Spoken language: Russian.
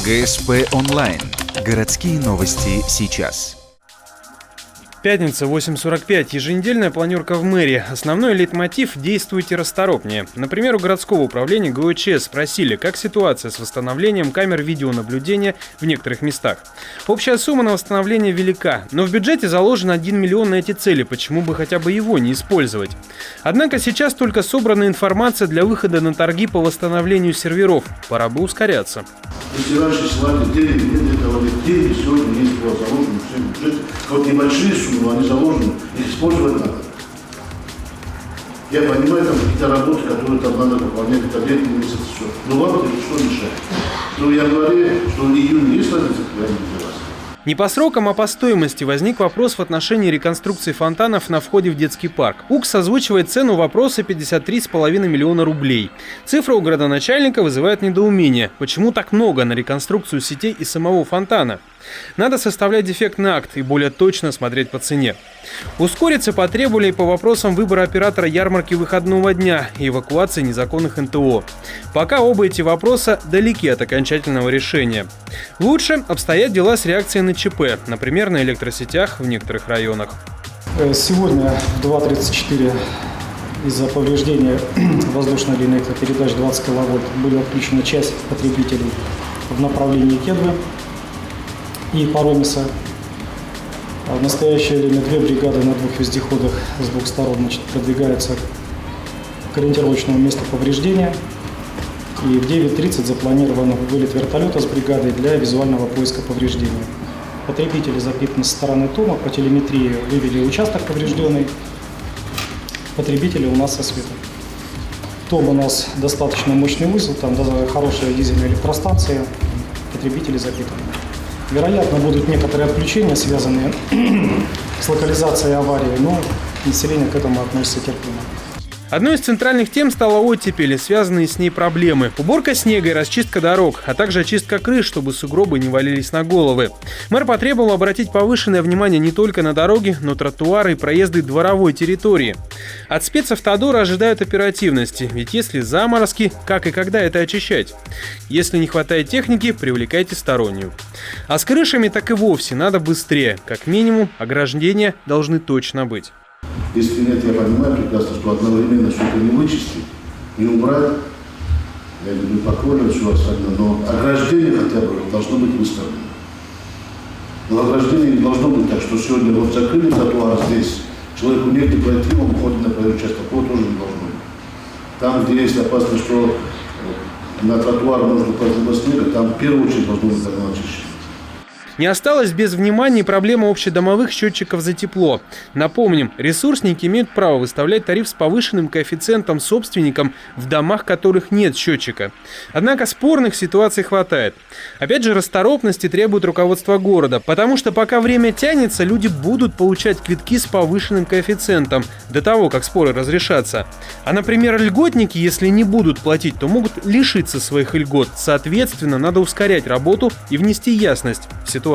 ГСП онлайн. Городские новости сейчас. Пятница, 8:45. Еженедельная планерка в мэрии. Основной лейтмотив – действуйте расторопнее. Например, у городского управления ГОЧС спросили, как ситуация с восстановлением камер видеонаблюдения в некоторых местах. Общая сумма на восстановление велика, но в бюджете заложен 1 миллион на эти цели, почему бы хотя бы его не использовать. Однако сейчас только собрана информация для выхода на торги по восстановлению серверов. Пора бы ускоряться. Если раньше силали деньги, нет этого, деньги сегодня есть заложены все в бюджете. Вот небольшие суммы, но они заложены, их использовать надо. Я понимаю, там какие-то работы, которые там надо выполнять, это летний месяц, все. Но вам это что мешает? Но в январе, что в июне есть разница, для вас? Не по срокам, а по стоимости возник вопрос в отношении реконструкции фонтанов на входе в детский парк. УКС озвучивает цену вопроса 53,5 миллиона рублей. Цифра у градоначальника вызывает недоумение. Почему так много на реконструкцию сетей и самого фонтана? Надо составлять дефектный акт и более точно смотреть по цене. Ускориться потребовали и по вопросам выбора оператора ярмарки выходного дня и эвакуации незаконных НТО. Пока оба эти вопроса далеки от окончательного решения. Лучше обстоят дела с реакцией на ЧП, например, на электросетях в некоторых районах. Сегодня в 2:34 из-за повреждения воздушной линии электропередач 20 киловольт были отключена часть потребителей в направлении Кедвы и Паромиса. В настоящее время 2 бригады на 2 вездеходах с 2 сторон продвигаются к ориентировочному месту повреждения. И в 9:30 запланирован вылет вертолета с бригадой для визуального поиска повреждения. Потребители запитаны со стороны ТОМа, по телеметрии вывели участок поврежденный. Потребители у нас со светом. ТОМ у нас достаточно мощный узел, там хорошая дизельная электростанция, потребители запитаны. Вероятно, будут некоторые отключения, связанные с локализацией аварии, но население к этому относится терпимо. Одной из центральных тем стала оттепель и связанные с ней проблемы. Уборка снега и расчистка дорог, а также очистка крыш, чтобы сугробы не валились на головы. Мэр потребовал обратить повышенное внимание не только на дороги, но и тротуары и проезды дворовой территории. От спецавтодора ожидают оперативности, ведь если заморозки, как и когда это очищать? Если не хватает техники, привлекайте стороннюю. А с крышами так и вовсе надо быстрее, как минимум ограждения должны точно быть. Если нет, я понимаю прекрасно, что одновременно все это не вычистить, не убрать, я говорю, не поколю, все остальное, но ограждение хотя бы должно быть выставлено. Но ограждение не должно быть так, что сегодня вот закрыли тротуар здесь, человеку негде пройти, он ходит на проезжий участок, такого тоже не должно быть. Там, где есть опасность, что на тротуар можно пройти до снега, там в первую очередь должно быть очищение. Не осталось без внимания проблема общедомовых счетчиков за тепло. Напомним, ресурсники имеют право выставлять тариф с повышенным коэффициентом собственникам в домах, которых нет счетчика. Однако спорных ситуаций хватает. Опять же, расторопности требует руководство города, потому что пока время тянется, люди будут получать квитки с повышенным коэффициентом до того, как споры разрешатся. А, например, льготники, если не будут платить, то могут лишиться своих льгот. Соответственно, надо ускорять работу и внести ясность в ситуацию.